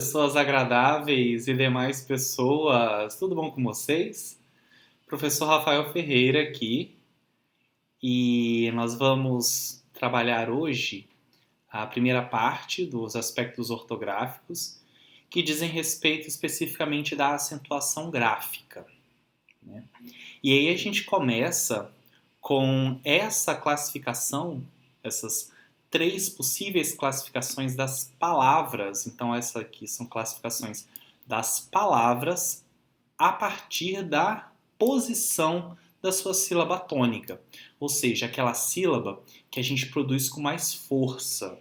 Pessoas agradáveis e demais pessoas, tudo bom com vocês? Professor Rafael Ferreira aqui e nós vamos trabalhar hoje a primeira parte dos aspectos ortográficos que dizem respeito especificamente da acentuação gráfica, né? E aí a gente começa com essa classificação, essas três possíveis classificações das palavras. Então, essas aqui são classificações das palavras a partir da posição da sua sílaba tônica, ou seja, aquela sílaba que a gente produz com mais força,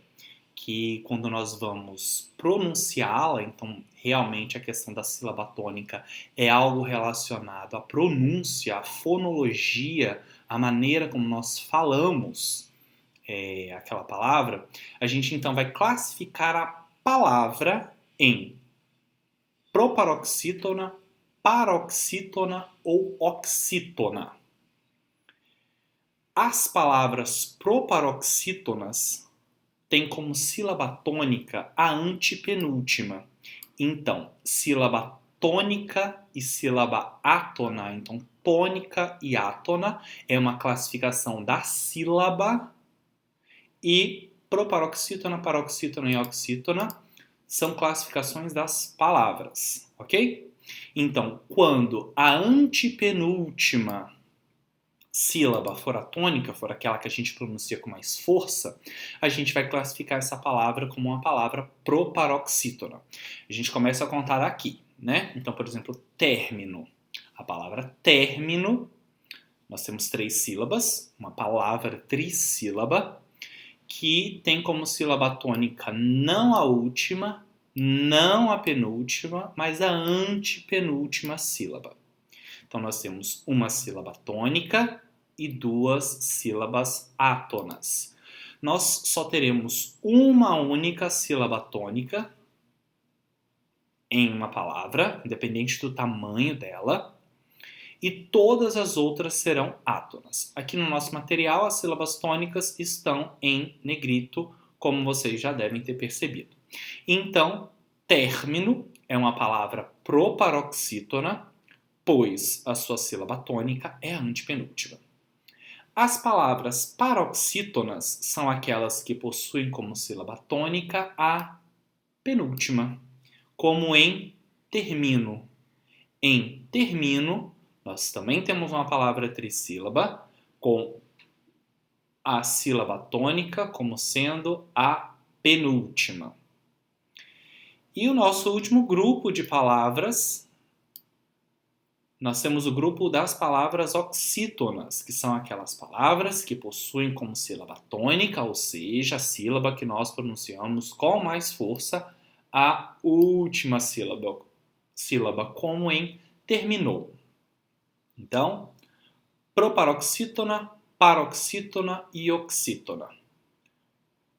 que quando nós vamos pronunciá-la, então realmente a questão da sílaba tônica é algo relacionado à pronúncia, à fonologia, à maneira como nós falamos aquela palavra, a gente então vai classificar a palavra em proparoxítona, paroxítona ou oxítona. As palavras proparoxítonas têm como sílaba tônica a antepenúltima. Então, sílaba tônica e sílaba átona. Então, tônica e átona é uma classificação da sílaba e proparoxítona, paroxítona e oxítona são classificações das palavras, ok? Então, quando a antepenúltima sílaba for a tônica, for aquela que a gente pronuncia com mais força, a gente vai classificar essa palavra como uma palavra proparoxítona. A gente começa a contar aqui, né? Então, por exemplo, término. A palavra término, nós temos 3 sílabas, uma palavra trissílaba, que tem como sílaba tônica não a última, não a penúltima, mas a antepenúltima sílaba. Então, nós temos uma sílaba tônica e 2 sílabas átonas. Nós só teremos uma única sílaba tônica em uma palavra, independente do tamanho dela, e todas as outras serão átonas. Aqui no nosso material, as sílabas tônicas estão em negrito, como vocês já devem ter percebido. Então, término é uma palavra proparoxítona, pois a sua sílaba tônica é a antepenúltima. As palavras paroxítonas são aquelas que possuem como sílaba tônica a penúltima, como em termino. Em termino, nós também temos uma palavra trissílaba com a sílaba tônica como sendo a penúltima. E o nosso último grupo de palavras, nós temos o grupo das palavras oxítonas, que são aquelas palavras que possuem como sílaba tônica, ou seja, a sílaba que nós pronunciamos com mais força, a última sílaba como em terminou. Então, proparoxítona, paroxítona e oxítona.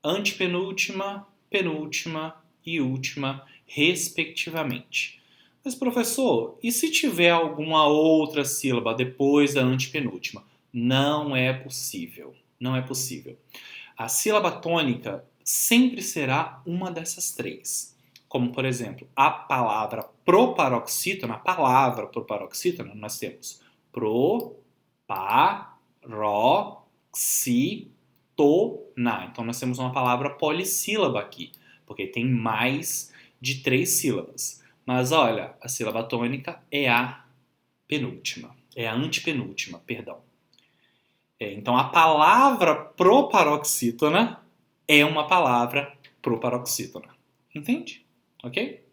Antepenúltima, penúltima e última, respectivamente. Mas, professor, e se tiver alguma outra sílaba depois da antepenúltima? Não é possível. Não é possível. A sílaba tônica sempre será uma dessas 3. Como, por exemplo, a palavra proparoxítona, a palavra proparoxítona, nós temos proparoxítona. Então, nós temos uma palavra polissílaba aqui, porque tem mais de 3 sílabas. Mas olha, a sílaba tônica é a penúltima, é a antepenúltima, perdão. Então, a palavra proparoxítona é uma palavra proparoxítona. Entende? Ok?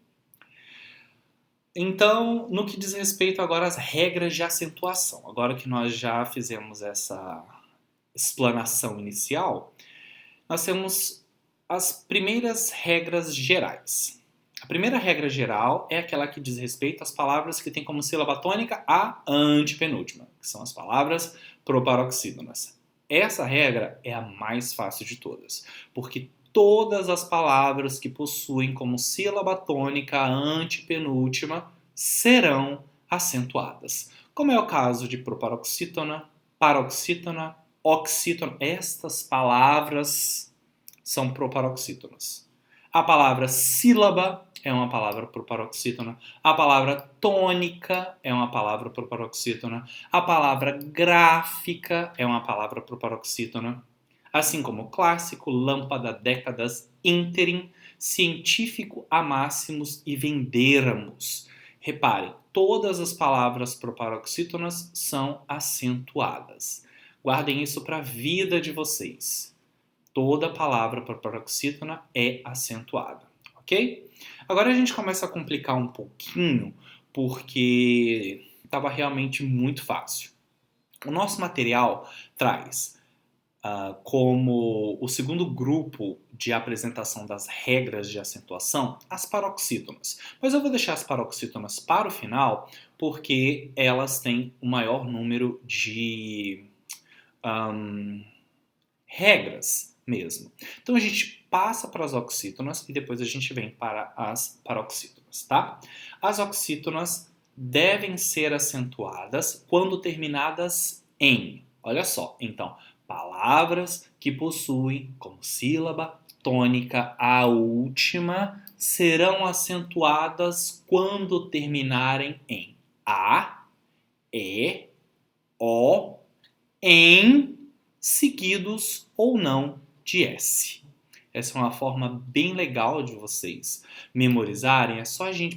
Então, no que diz respeito agora às regras de acentuação, agora que nós já fizemos essa explanação inicial, nós temos as primeiras regras gerais. A primeira regra geral é aquela que diz respeito às palavras que têm como sílaba tônica a antepenúltima, que são as palavras proparoxítonas. Essa regra é a mais fácil de todas, porque todas as palavras que possuem como sílaba tônica a antepenúltima serão acentuadas, como é o caso de proparoxítona, paroxítona, oxítona. Estas palavras são proparoxítonas. A palavra sílaba é uma palavra proparoxítona. A palavra tônica é uma palavra proparoxítona. A palavra gráfica é uma palavra proparoxítona. Assim como clássico, lâmpada, décadas, ínterim, científico, amássimos e venderamos. Reparem, todas as palavras proparoxítonas são acentuadas. Guardem isso para a vida de vocês. Toda palavra proparoxítona é acentuada, ok? Agora a gente começa a complicar um pouquinho, porque estava realmente muito fácil. O nosso material traz como o segundo grupo de apresentação das regras de acentuação, as paroxítonas. Mas eu vou deixar as paroxítonas para o final, porque elas têm o maior número de regras mesmo. Então a gente passa para as oxítonas e depois a gente vem para as paroxítonas, tá? As oxítonas devem ser acentuadas quando terminadas em. Olha só, então, palavras que possuem como sílaba tônica a última serão acentuadas quando terminarem em a, e, o, em, seguidos ou não de S. Essa é uma forma bem legal de vocês memorizarem.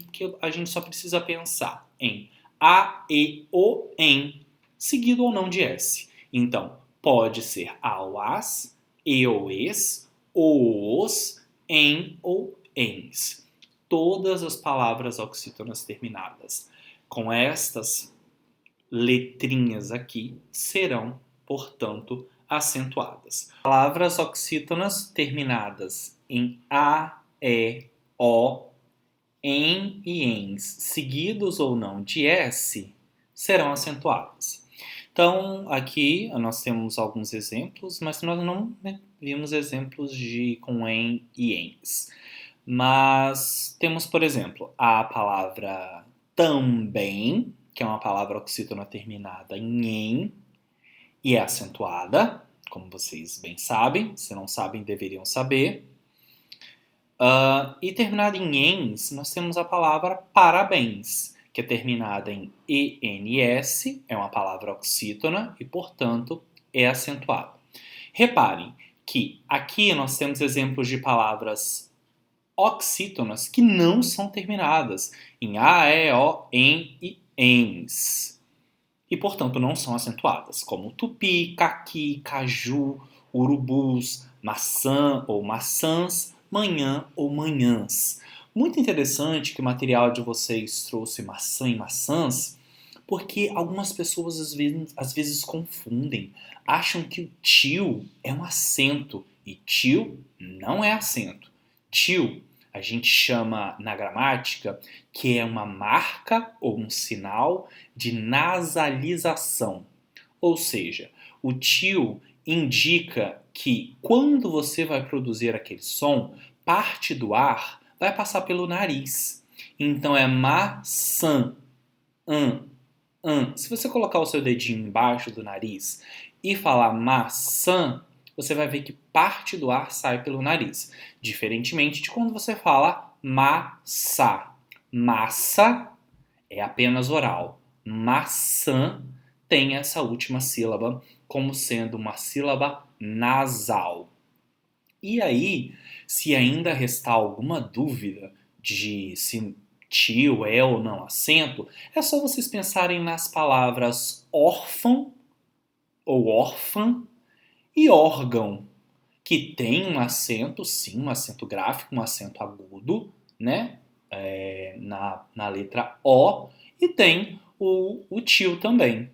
Porque a gente só precisa pensar em a, e, o, em, seguido ou não de S. Então, pode ser ao, as, e ou es, ou os, em ou ens. Todas as palavras oxítonas terminadas com estas letrinhas aqui serão, portanto, acentuadas. Palavras oxítonas terminadas em a, e, o, em e ens, seguidos ou não de s, serão acentuadas. Então, aqui nós temos alguns exemplos, mas nós não vimos exemplos com em e ens. Mas temos, por exemplo, a palavra também, que é uma palavra oxítona terminada em em e é acentuada, como vocês bem sabem. Se não sabem, deveriam saber. E terminada em ens, nós temos a palavra parabéns, que é terminada em ens, é uma palavra oxítona e, portanto, é acentuada. Reparem que aqui nós temos exemplos de palavras oxítonas que não são terminadas em a, e, o, em e ens. E, portanto, não são acentuadas, como tupi, caqui, caju, urubus, maçã ou maçãs, manhã ou manhãs. Muito interessante que o material de vocês trouxe maçã e maçãs, porque algumas pessoas às vezes confundem, acham que o tio é um acento e tio não é acento. Tio a gente chama na gramática que é uma marca ou um sinal de nasalização. Ou seja, o tio indica que quando você vai produzir aquele som, parte do ar vai passar pelo nariz. Então é maçã, Se você colocar o seu dedinho embaixo do nariz e falar maçã, você vai ver que parte do ar sai pelo nariz. Diferentemente de quando você fala massa. Massa é apenas oral. Maçã tem essa última sílaba como sendo uma sílaba nasal. E aí, se ainda restar alguma dúvida de se tio é ou não acento, é só vocês pensarem nas palavras órfão ou órfã e órgão, que tem um acento, sim, um acento gráfico, um acento agudo, né? Na letra O, e tem o tio também.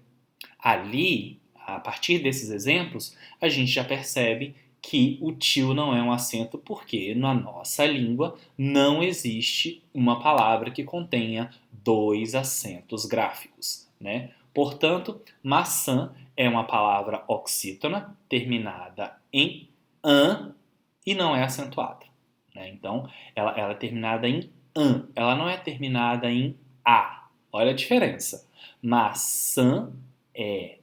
Ali, a partir desses exemplos, a gente já percebe que o tio não é um acento porque na nossa língua não existe uma palavra que contenha dois acentos gráficos, né? Portanto, maçã é uma palavra oxítona terminada em an e não é acentuada, né? Então, ela é terminada em an, ela não é terminada em a. Olha a diferença. Maçã é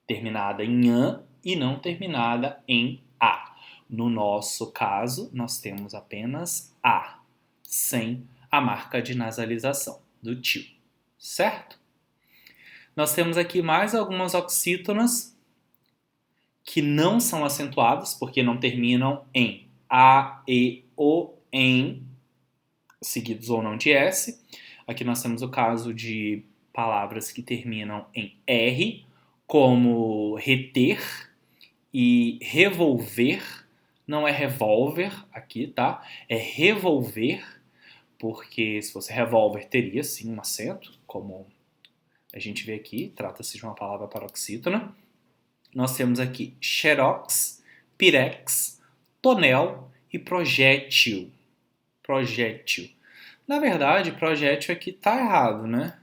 terminada em an e não terminada em a. No nosso caso, nós temos apenas A, sem a marca de nasalização do tio, certo? Nós temos aqui mais algumas oxítonas que não são acentuadas, porque não terminam em A, E, O, em, seguidos ou não de S. Aqui nós temos o caso de palavras que terminam em R, como reter e revolver. Não é revólver aqui, tá? É revolver, porque se fosse revólver teria sim um acento, como a gente vê aqui, trata-se de uma palavra paroxítona. Nós temos aqui xerox, pirex, tonel e projétil. Projétil. Na verdade, projétil aqui tá errado, né?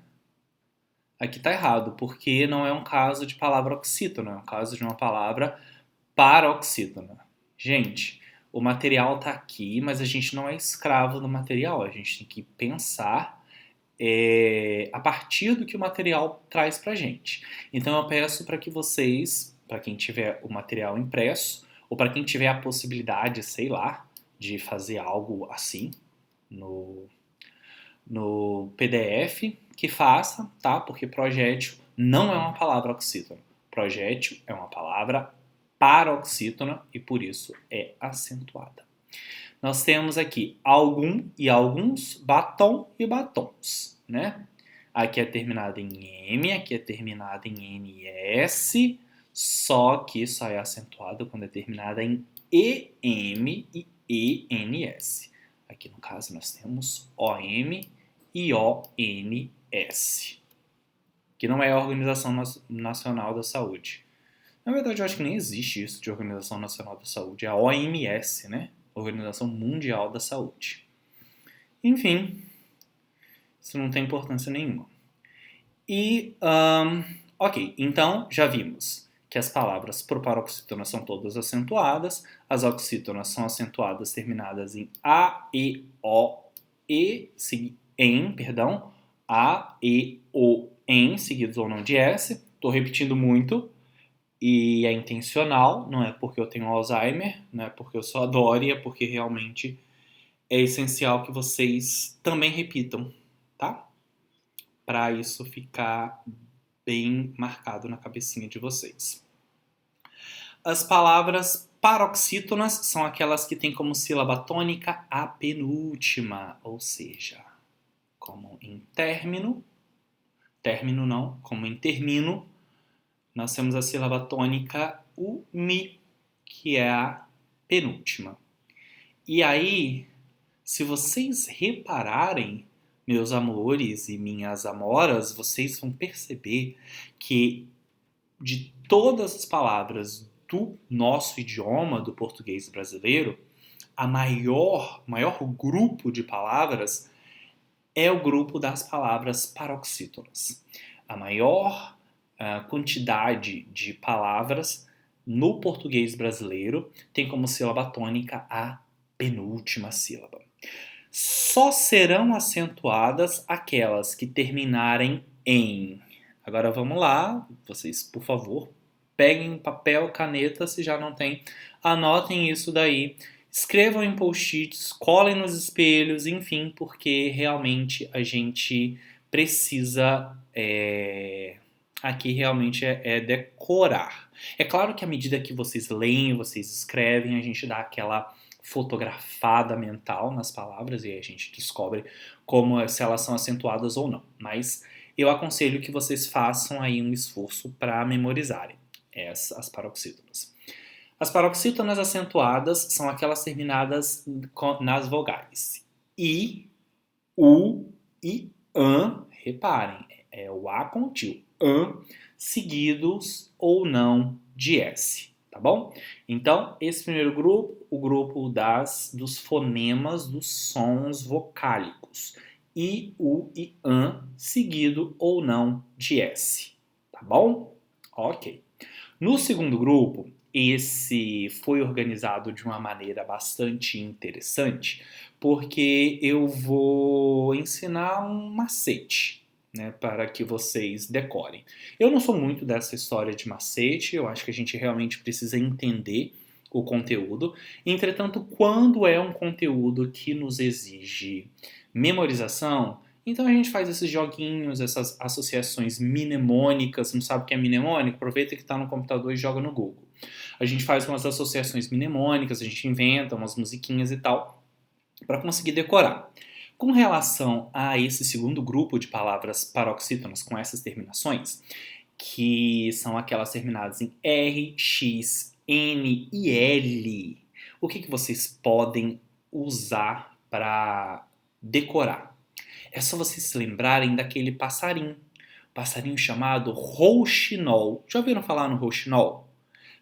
Aqui tá errado, porque não é um caso de palavra oxítona, é um caso de uma palavra paroxítona. Gente, o material tá aqui, mas a gente não é escravo do material, a gente tem que pensar a partir do que o material traz pra gente. Então eu peço para que vocês, para quem tiver o material impresso, ou para quem tiver a possibilidade, sei lá, de fazer algo assim no PDF, que faça, tá? Porque projétil não é uma palavra oxítona. Projétil é uma palavra paroxítona e por isso é acentuada. Nós temos aqui algum e alguns, batom e batons, né? Aqui é terminado em M, aqui é terminado em NS, só que só é acentuado quando é terminada em EM e ENS. Aqui no caso nós temos OM e ONS, que não é a Organização Nacional da Saúde. Na verdade, eu acho que nem existe isso de Organização Nacional da Saúde, é a OMS, né? Organização Mundial da Saúde. Enfim, isso não tem importância nenhuma. E, ok, então já vimos que as palavras paroxítonas são todas acentuadas, as oxítonas são acentuadas terminadas em A, E, O, A, E, O, em, seguidos ou não de S. Estou repetindo muito. E é intencional, não é porque eu tenho Alzheimer, não é porque eu sou a Dory, é porque realmente é essencial que vocês também repitam, tá? Para isso ficar bem marcado na cabecinha de vocês. As palavras paroxítonas são aquelas que têm como sílaba tônica a penúltima, ou seja, como em término não, como em termino, nós temos a sílaba tônica mi, que é a penúltima. E aí, se vocês repararem, meus amores e minhas amoras, vocês vão perceber que de todas as palavras do nosso idioma, do português brasileiro, a maior grupo de palavras é o grupo das palavras paroxítonas. A maior quantidade de palavras no português brasileiro tem como sílaba tônica a penúltima sílaba. Só serão acentuadas aquelas que terminarem em. Agora vamos lá, vocês, por favor, peguem papel, caneta, se já não tem, anotem isso daí, escrevam em post-its, colhem nos espelhos, enfim, porque realmente a gente precisa aqui realmente é decorar. É claro que à medida que vocês leem, vocês escrevem, a gente dá aquela fotografada mental nas palavras e a gente descobre se elas são acentuadas ou não. Mas eu aconselho que vocês façam aí um esforço para memorizarem as paroxítonas. As paroxítonas acentuadas são aquelas terminadas nas vogais I, U e AN. Reparem, é o A com o tio. AN, seguidos ou não de S. Tá bom? Então, esse primeiro grupo, o grupo dos fonemas dos sons vocálicos. I, U e AN, seguido ou não de S. Tá bom? Ok. No segundo grupo, esse foi organizado de uma maneira bastante interessante, porque eu vou ensinar um macete, né, para que vocês decorem. Eu não sou muito dessa história de macete, eu acho que a gente realmente precisa entender o conteúdo. Entretanto, quando é um conteúdo que nos exige memorização, então a gente faz esses joguinhos, essas associações mnemônicas. Não sabe o que é mnemônico? Aproveita que está no computador e joga no Google. A gente faz umas associações mnemônicas, a gente inventa umas musiquinhas e tal, para conseguir decorar. Com relação a esse segundo grupo de palavras paroxítonas com essas terminações, que são aquelas terminadas em R, X, N e L, o que vocês podem usar para decorar? É só vocês se lembrarem daquele passarinho chamado rouxinol. Já ouviram falar no rouxinol?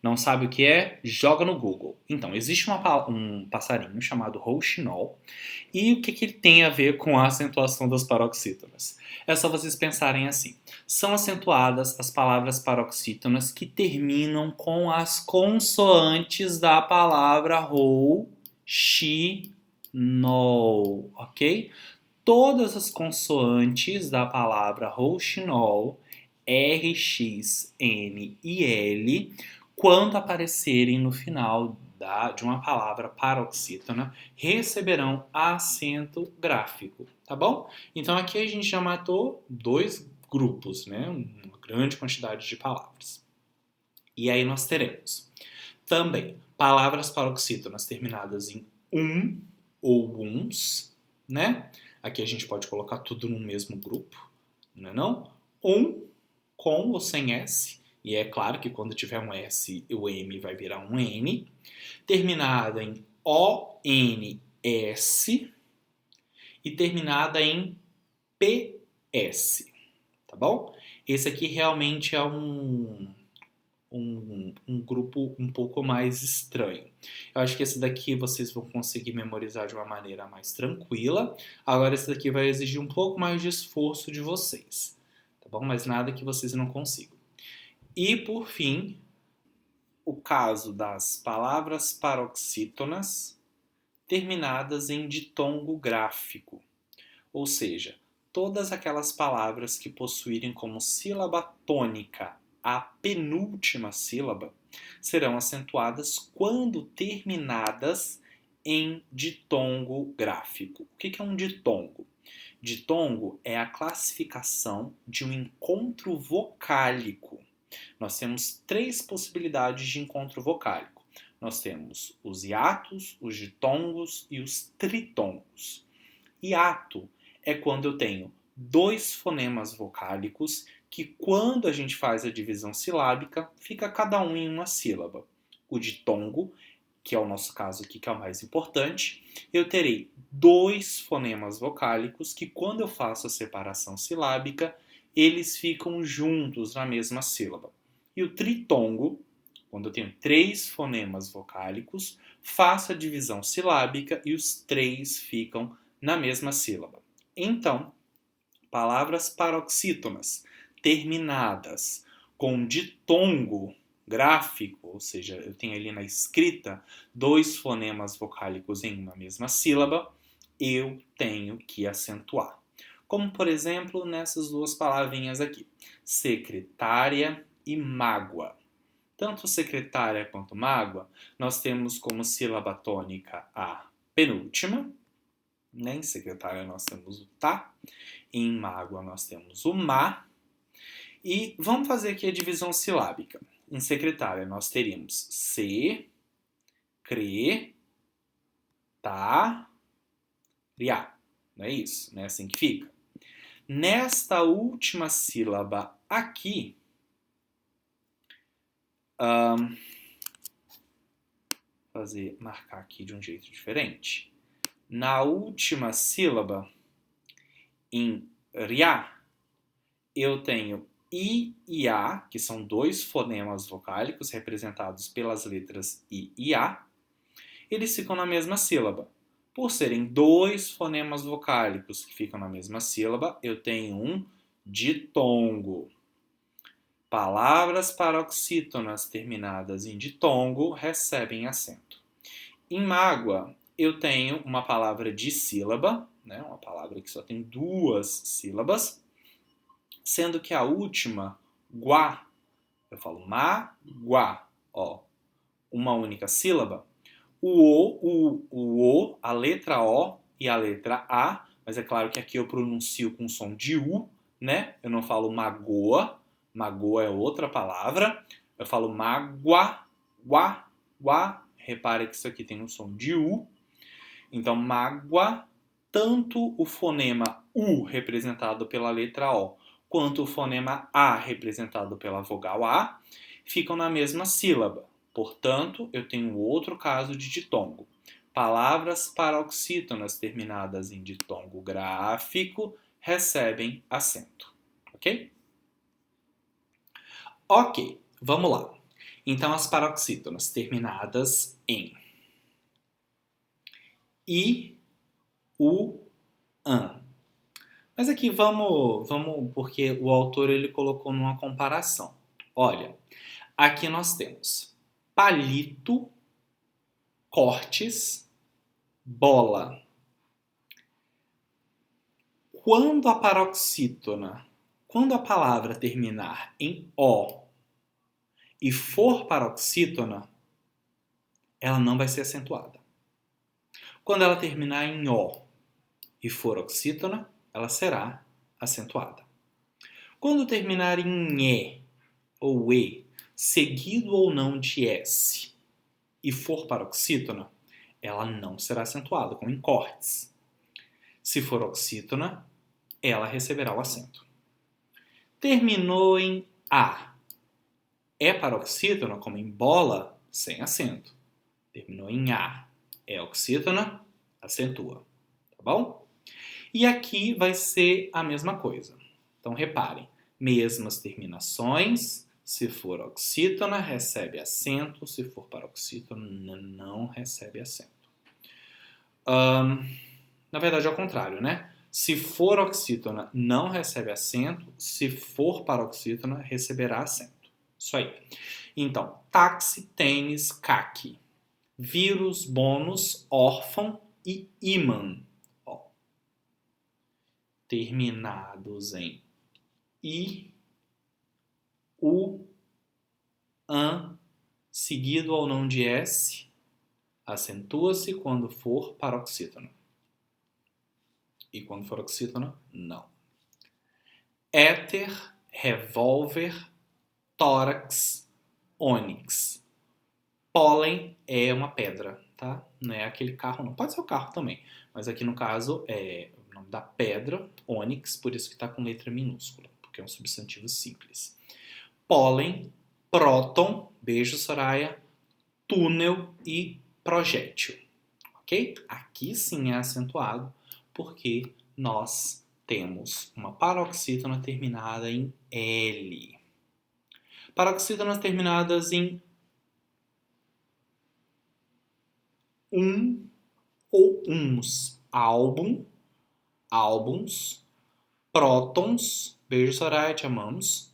Não sabe o que é? Joga no Google. Então, existe um passarinho chamado rouxinol. E o que ele tem a ver com a acentuação das paroxítonas? É só vocês pensarem assim. São acentuadas as palavras paroxítonas que terminam com as consoantes da palavra rouxinol, ok? Todas as consoantes da palavra rouxinol, R, X, N e L, quando aparecerem no final de uma palavra paroxítona, receberão acento gráfico, tá bom? Então aqui a gente já matou 2 grupos, né? Uma grande quantidade de palavras. E aí nós teremos também palavras paroxítonas terminadas em ou uns, né? Aqui a gente pode colocar tudo no mesmo grupo, não é não? Com ou sem S. E é claro que quando tiver um S, o M vai virar um N. Terminada em ONS e terminada em PS, tá bom? Esse aqui realmente é um grupo um pouco mais estranho. Eu acho que esse daqui vocês vão conseguir memorizar de uma maneira mais tranquila. Agora esse daqui vai exigir um pouco mais de esforço de vocês, tá bom? Mas nada que vocês não consigam. E, por fim, o caso das palavras paroxítonas terminadas em ditongo gráfico, ou seja, todas aquelas palavras que possuírem como sílaba tônica a penúltima sílaba serão acentuadas quando terminadas em ditongo gráfico. O que é um ditongo? Ditongo é a classificação de um encontro vocálico. Nós temos 3 possibilidades de encontro vocálico. Nós temos os hiatos, os ditongos e os tritongos. Hiato é quando eu tenho 2 fonemas vocálicos que, quando a gente faz a divisão silábica, fica cada um em uma sílaba. O ditongo, que é o nosso caso aqui, que é o mais importante, eu terei 2 fonemas vocálicos que, quando eu faço a separação silábica, eles ficam juntos na mesma sílaba. E o tritongo, quando eu tenho 3 fonemas vocálicos, faço a divisão silábica e os 3 ficam na mesma sílaba. Então, palavras paroxítonas terminadas com ditongo gráfico, ou seja, eu tenho ali na escrita 2 fonemas vocálicos em uma mesma sílaba, eu tenho que acentuar. Como, por exemplo, nessas 2 palavrinhas aqui, secretária e mágoa. Tanto secretária quanto mágoa, nós temos como sílaba tônica a penúltima, né? Em secretária nós temos o tá, em mágoa nós temos o má, e vamos fazer aqui a divisão silábica. Em secretária nós teríamos se, cre, tá, riá. Não é isso? Não é assim que fica? Nesta última sílaba aqui, marcar aqui de um jeito diferente. Na última sílaba, em riá, eu tenho I e A, que são 2 fonemas vocálicos representados pelas letras I e A. Eles ficam na mesma sílaba. Por serem 2 fonemas vocálicos que ficam na mesma sílaba, eu tenho um ditongo. Palavras paroxítonas terminadas em ditongo recebem acento. Em mágoa, eu tenho uma palavra dissílaba, né, uma palavra que só tem 2 sílabas, sendo que a última, guá, eu falo ma, guá, ó. uma única sílaba, o, a letra O e a letra A, mas é claro que aqui eu pronuncio com som de U, né? Eu não falo magoa, magoa é outra palavra. Eu falo mágoa, guá. Repare que isso aqui tem um som de U. Então, mágoa, tanto o fonema U representado pela letra O, quanto o fonema A representado pela vogal A, ficam na mesma sílaba. Portanto, eu tenho outro caso de ditongo. Palavras paroxítonas terminadas em ditongo gráfico recebem acento. Ok? Ok, vamos lá. Então, as paroxítonas terminadas em I, U, an. Mas aqui vamos, porque o autor ele colocou numa comparação. Olha, aqui nós temos palito, cortes, bola. Quando a paroxítona, quando a palavra terminar em O e for paroxítona, ela não vai ser acentuada. Quando ela terminar em O e for oxítona, ela será acentuada. Quando terminar em E ou E, seguido ou não de S, e for paroxítona, ela não será acentuada, como em cortes. Se for oxítona, ela receberá o acento. Terminou em A. É paroxítona, como em bola, sem acento. Terminou em A. É oxítona, acentua. Tá bom? E aqui vai ser a mesma coisa. Então, reparem. Mesmas terminações. Se for oxítona, recebe acento. Se for paroxítona, não recebe acento. Na verdade, é o contrário, né? Se for oxítona, não recebe acento. Se for paroxítona, receberá acento. Isso aí. Então, táxi, tênis, caqui. Vírus, bônus, órfão e imã. Ó. Terminados em I, U, an, seguido ou não de S, acentua-se quando for paroxítona. E quando for oxítona, não. Éter, revólver, tórax, ônix. Pólen é uma pedra, tá? Não é aquele carro, não. Pode ser o carro também. Mas aqui no caso é o nome da pedra, ônix, por isso que está com letra minúscula, porque é um substantivo simples. Pólen, próton, beijo Soraya, túnel e projétil. Ok? Aqui sim é acentuado, porque nós temos uma paroxítona terminada em L. Paroxítonas terminadas em ou uns. Álbum, álbuns, prótons, beijo Soraya, te amamos.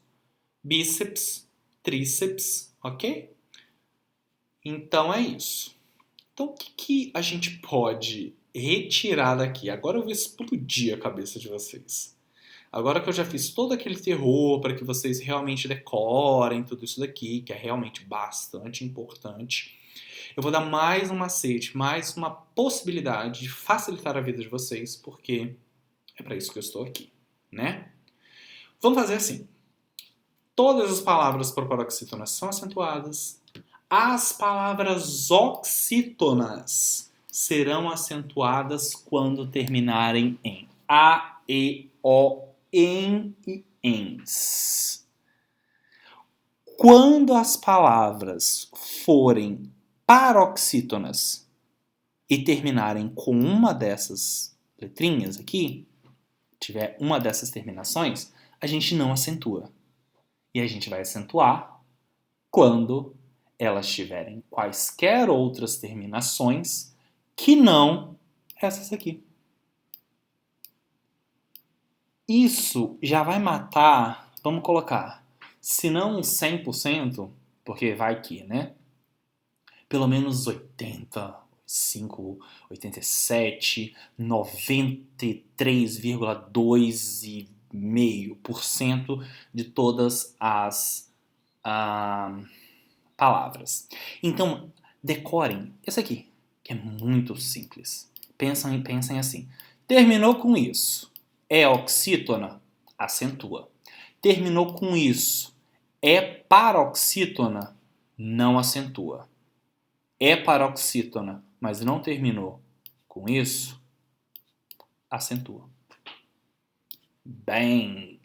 Bíceps, tríceps, ok? Então é isso. Então o que a gente pode retirar daqui? Agora eu vou explodir a cabeça de vocês. Agora que eu já fiz todo aquele terror para que vocês realmente decorem tudo isso daqui, que é realmente bastante importante, eu vou dar mais um macete, mais uma possibilidade de facilitar a vida de vocês, porque é para isso que eu estou aqui, né? Vamos fazer assim. Todas as palavras proparoxítonas são acentuadas. As palavras oxítonas serão acentuadas quando terminarem em A, E, O, em e ens. Quando as palavras forem paroxítonas e terminarem com uma dessas letrinhas aqui, tiver uma dessas terminações, a gente não acentua. E a gente vai acentuar quando elas tiverem quaisquer outras terminações que não essas aqui. Isso já vai matar, vamos colocar, se não 100%, porque vai que, né? Pelo menos 85, 87, 93,2,5% de todas as palavras. Então, decorem esse aqui, que é muito simples. Pensem assim. Terminou com isso. É oxítona? Acentua. Terminou com isso. É paroxítona? Não acentua. É paroxítona, mas não terminou com isso? Acentua. Bang!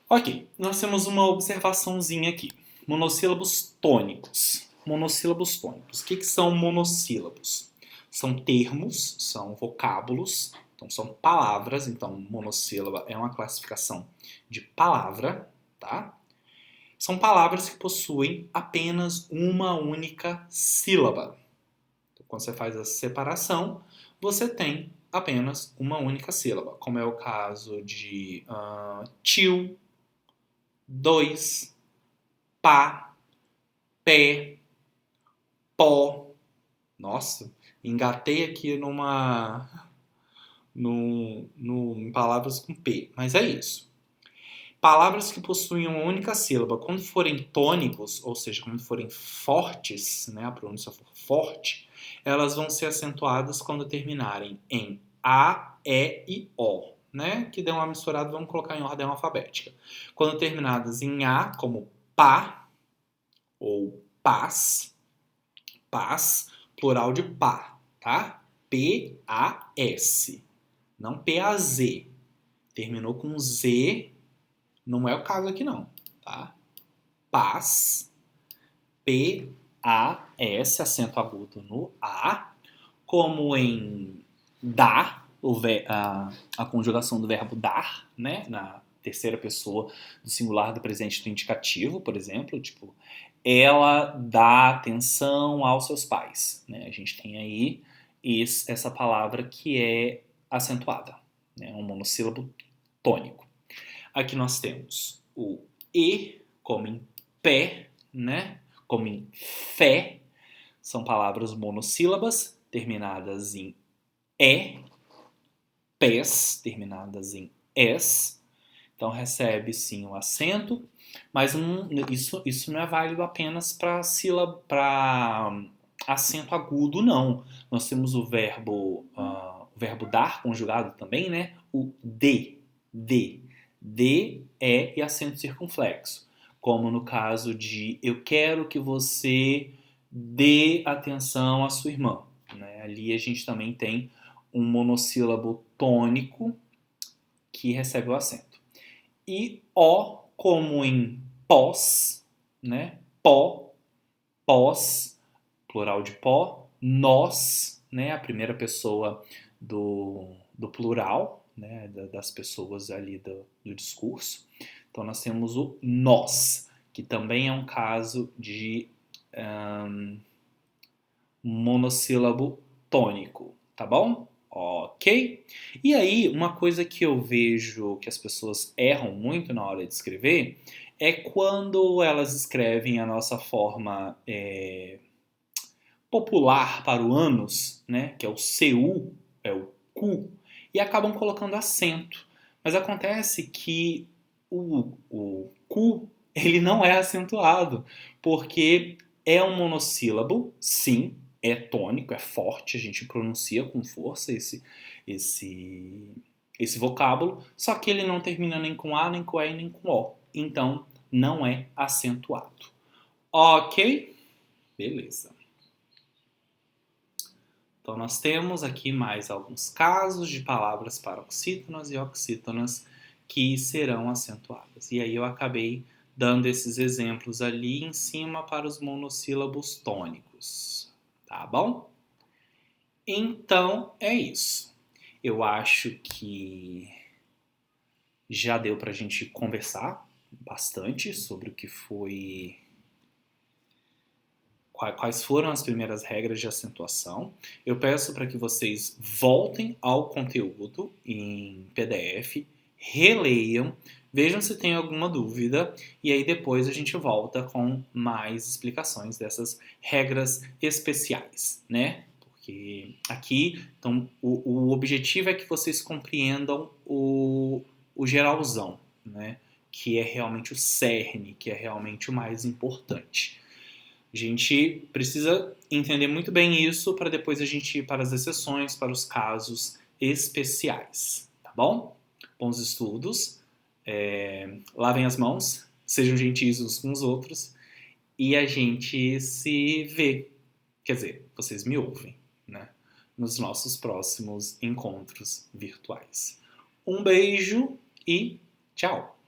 Ok, nós temos uma observaçãozinha aqui. Monossílabos tônicos. Monossílabos tônicos. O que são monossílabos? São termos, são vocábulos, então são palavras. Então, monossílaba é uma classificação de palavra, tá? São palavras que possuem apenas uma única sílaba. Então, quando você faz a separação, você tem apenas uma única sílaba, como é o caso de tio, dois, pá, pé, pó. Nossa, engatei aqui em palavras com P, mas é isso. Palavras que possuem uma única sílaba, quando forem tônicos, ou seja, quando forem fortes, né, a pronúncia for forte, elas vão ser acentuadas quando terminarem em A, E e O, né, que dão uma misturada, vamos colocar em ordem alfabética. Quando terminadas em A, como pá ou paz, paz, plural de pá, tá? P-A-S, não P-A-Z. Terminou com Z, não é o caso aqui não, tá? Paz, P-A-S, acento agudo no A, como em dar, a conjugação do verbo dar, né? Na terceira pessoa do singular do presente do indicativo, por exemplo, tipo, ela dá atenção aos seus pais, né? A gente tem aí essa palavra que é acentuada, né? Um monossílabo tônico. Aqui nós temos o E, como em pé, né? Como em fé. São palavras monossílabas terminadas em E, pés, terminadas em S. Então recebe sim o acento, mas isso não é válido apenas para sílaba, para acento agudo, não. Nós temos o verbo dar conjugado também, né? O de. D, E e acento circunflexo. Como no caso de eu quero que você dê atenção à sua irmã. Né? Ali a gente também tem um monossílabo tônico que recebe o acento. E O, como em pós, né? Pó, pós, plural de pó, nós, né? A primeira pessoa do plural, né? Das pessoas ali do discurso. Então nós temos o nós, que também é um caso de monossílabo tônico, tá bom? Ok? E aí, uma coisa que eu vejo que as pessoas erram muito na hora de escrever é quando elas escrevem a nossa forma popular para o ânus, né? Que é o CU, é o cu, e acabam colocando acento. Mas acontece que o cu, ele não é acentuado, porque é um monossílabo, sim, é tônico, é forte, a gente pronuncia com força esse vocábulo, só que ele não termina nem com A, nem com E, nem com O. Então, não é acentuado. Ok? Beleza. Então, nós temos aqui mais alguns casos de palavras paroxítonas e oxítonas que serão acentuadas. E aí eu acabei dando esses exemplos ali em cima para os monossílabos tônicos. Tá bom? Então, é isso. Eu acho que já deu para a gente conversar bastante sobre o que foi... Quais foram as primeiras regras de acentuação. Eu peço para que vocês voltem ao conteúdo em PDF, releiam, vejam se tem alguma dúvida e aí depois a gente volta com mais explicações dessas regras especiais, né? Porque aqui, então, o objetivo é que vocês compreendam o geralzão, né? que é realmente o cerne, que é realmente o mais importante. A gente precisa entender muito bem isso para depois a gente ir para as exceções, para os casos especiais, tá bom? Bons estudos, lavem as mãos, sejam gentis uns com os outros e a gente se vê, quer dizer, vocês me ouvem, né? Nos nossos próximos encontros virtuais. Um beijo e tchau!